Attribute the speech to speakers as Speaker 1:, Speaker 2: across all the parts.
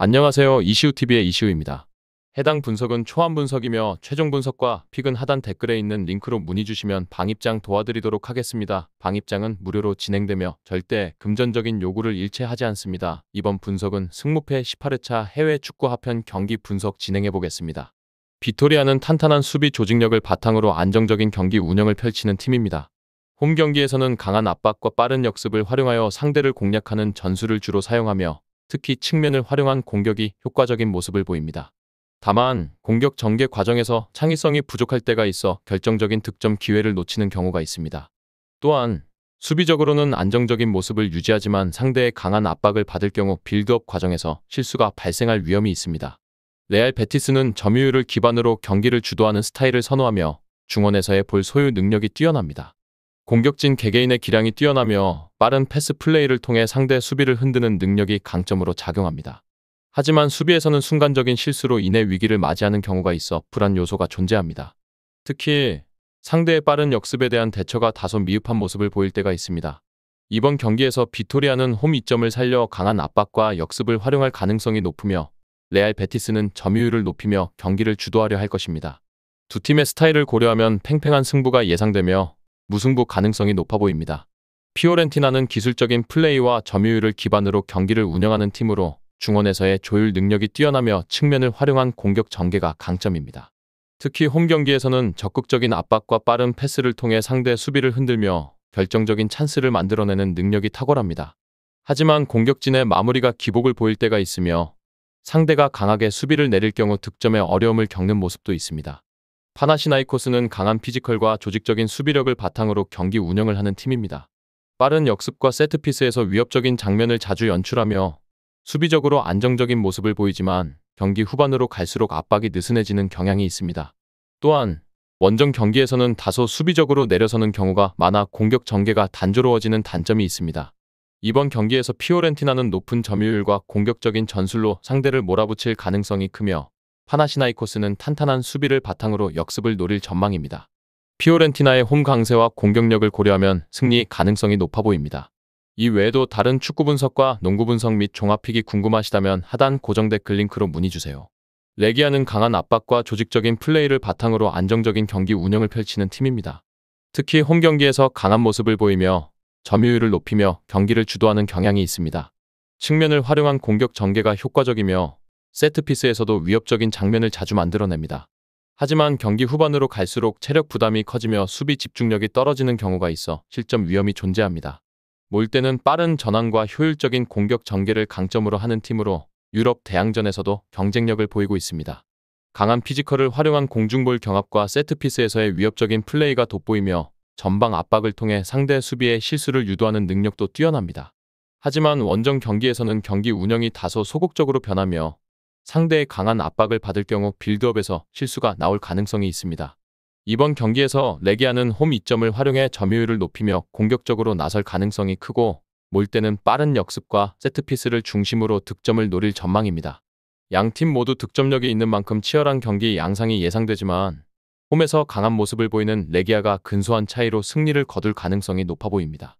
Speaker 1: 안녕하세요. 이시우TV의 이시우입니다. 해당 분석은 초안 분석이며 최종 분석과 픽은 하단 댓글에 있는 링크로 문의 주시면 방입장 도와드리도록 하겠습니다. 방입장은 무료로 진행되며 절대 금전적인 요구를 일체하지 않습니다. 이번 분석은 승무패 18회차 해외 축구 하편 경기 분석 진행해 보겠습니다. 비토리아는 탄탄한 수비 조직력을 바탕으로 안정적인 경기 운영을 펼치는 팀입니다. 홈 경기에서는 강한 압박과 빠른 역습을 활용하여 상대를 공략하는 전술을 주로 사용하며 특히 측면을 활용한 공격이 효과적인 모습을 보입니다. 다만 공격 전개 과정에서 창의성이 부족할 때가 있어 결정적인 득점 기회를 놓치는 경우가 있습니다. 또한 수비적으로는 안정적인 모습을 유지하지만 상대의 강한 압박을 받을 경우 빌드업 과정에서 실수가 발생할 위험이 있습니다. 레알 베티스는 점유율을 기반으로 경기를 주도하는 스타일을 선호하며 중원에서의 볼 소유 능력이 뛰어납니다. 공격진 개개인의 기량이 뛰어나며 빠른 패스 플레이를 통해 상대 수비를 흔드는 능력이 강점으로 작용합니다. 하지만 수비에서는 순간적인 실수로 인해 위기를 맞이하는 경우가 있어 불안 요소가 존재합니다. 특히 상대의 빠른 역습에 대한 대처가 다소 미흡한 모습을 보일 때가 있습니다. 이번 경기에서 비토리아는 홈 이점을 살려 강한 압박과 역습을 활용할 가능성이 높으며 레알 베티스는 점유율을 높이며 경기를 주도하려 할 것입니다. 두 팀의 스타일을 고려하면 팽팽한 승부가 예상되며 무승부 가능성이 높아 보입니다. 피오렌티나는 기술적인 플레이와 점유율을 기반으로 경기를 운영하는 팀으로 중원에서의 조율 능력이 뛰어나며 측면을 활용한 공격 전개가 강점입니다. 특히 홈 경기에서는 적극적인 압박과 빠른 패스를 통해 상대 수비를 흔들며 결정적인 찬스를 만들어내는 능력이 탁월합니다. 하지만 공격진의 마무리가 기복을 보일 때가 있으며 상대가 강하게 수비를 내릴 경우 득점에 어려움을 겪는 모습도 있습니다. 파나시나이코스는 강한 피지컬과 조직적인 수비력을 바탕으로 경기 운영을 하는 팀입니다. 빠른 역습과 세트피스에서 위협적인 장면을 자주 연출하며 수비적으로 안정적인 모습을 보이지만 경기 후반으로 갈수록 압박이 느슨해지는 경향이 있습니다. 또한 원정 경기에서는 다소 수비적으로 내려서는 경우가 많아 공격 전개가 단조로워지는 단점이 있습니다. 이번 경기에서 피오렌티나는 높은 점유율과 공격적인 전술로 상대를 몰아붙일 가능성이 크며 파나시나이코스는 탄탄한 수비를 바탕으로 역습을 노릴 전망입니다. 피오렌티나의 홈 강세와 공격력을 고려하면 승리 가능성이 높아 보입니다. 이 외에도 다른 축구 분석과 농구 분석 및 종합픽이 궁금하시다면 하단 고정 댓글 링크로 문의 주세요. 레기아는 강한 압박과 조직적인 플레이를 바탕으로 안정적인 경기 운영을 펼치는 팀입니다. 특히 홈 경기에서 강한 모습을 보이며 점유율을 높이며 경기를 주도하는 경향이 있습니다. 측면을 활용한 공격 전개가 효과적이며 세트피스에서도 위협적인 장면을 자주 만들어냅니다. 하지만 경기 후반으로 갈수록 체력 부담이 커지며 수비 집중력이 떨어지는 경우가 있어 실점 위험이 존재합니다. 몰 때는 빠른 전환과 효율적인 공격 전개를 강점으로 하는 팀으로 유럽 대항전에서도 경쟁력을 보이고 있습니다. 강한 피지컬을 활용한 공중볼 경합과 세트피스에서의 위협적인 플레이가 돋보이며 전방 압박을 통해 상대 수비의 실수를 유도하는 능력도 뛰어납니다. 하지만 원정 경기에서는 경기 운영이 다소 소극적으로 변하며 상대의 강한 압박을 받을 경우 빌드업에서 실수가 나올 가능성이 있습니다. 이번 경기에서 레기아는 홈 이점을 활용해 점유율을 높이며 공격적으로 나설 가능성이 크고 몰 때는 빠른 역습과 세트피스를 중심으로 득점을 노릴 전망입니다. 양팀 모두 득점력이 있는 만큼 치열한 경기 양상이 예상되지만 홈에서 강한 모습을 보이는 레기아가 근소한 차이로 승리를 거둘 가능성이 높아 보입니다.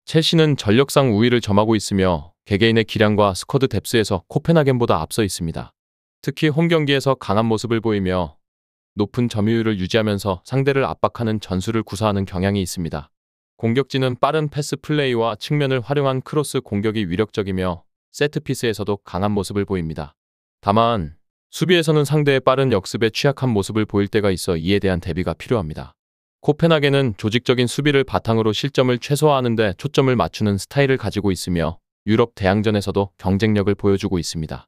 Speaker 1: 첼시는 전력상 우위를 점하고 있으며 개개인의 기량과 스쿼드 뎁스에서 코펜하겐보다 앞서 있습니다. 특히 홈 경기에서 강한 모습을 보이며 높은 점유율을 유지하면서 상대를 압박하는 전술을 구사하는 경향이 있습니다. 공격진은 빠른 패스 플레이와 측면을 활용한 크로스 공격이 위력적이며 세트피스에서도 강한 모습을 보입니다. 다만 수비에서는 상대의 빠른 역습에 취약한 모습을 보일 때가 있어 이에 대한 대비가 필요합니다. 코펜하겐은 조직적인 수비를 바탕으로 실점을 최소화하는 데 초점을 맞추는 스타일을 가지고 있으며 유럽 대항전에서도 경쟁력을 보여주고 있습니다.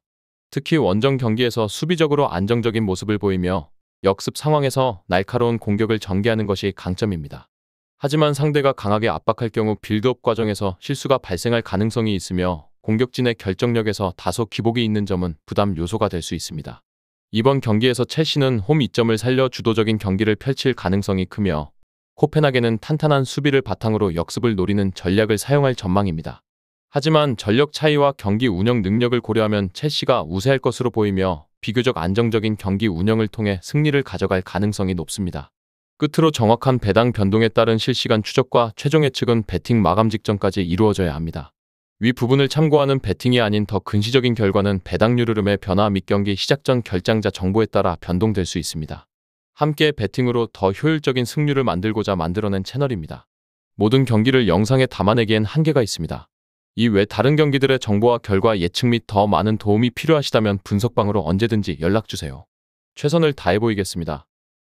Speaker 1: 특히 원정 경기에서 수비적으로 안정적인 모습을 보이며 역습 상황에서 날카로운 공격을 전개하는 것이 강점입니다. 하지만 상대가 강하게 압박할 경우 빌드업 과정에서 실수가 발생할 가능성이 있으며 공격진의 결정력에서 다소 기복이 있는 점은 부담 요소가 될 수 있습니다. 이번 경기에서 첼시는 홈 이점을 살려 주도적인 경기를 펼칠 가능성이 크며 코펜하겐은 탄탄한 수비를 바탕으로 역습을 노리는 전략을 사용할 전망입니다. 하지만 전력 차이와 경기 운영 능력을 고려하면 첼시가 우세할 것으로 보이며 비교적 안정적인 경기 운영을 통해 승리를 가져갈 가능성이 높습니다. 끝으로 정확한 배당 변동에 따른 실시간 추적과 최종 예측은 배팅 마감 직전까지 이루어져야 합니다. 위 부분을 참고하는 베팅이 아닌 더 근시적인 결과는 배당률 흐름의 변화 및 경기 시작 전 결장자 정보에 따라 변동될 수 있습니다. 함께 베팅으로 더 효율적인 승률을 만들고자 만들어낸 채널입니다. 모든 경기를 영상에 담아내기엔 한계가 있습니다. 이 외 다른 경기들의 정보와 결과 예측 및 더 많은 도움이 필요하시다면 분석방으로 언제든지 연락주세요. 최선을 다해 보이겠습니다.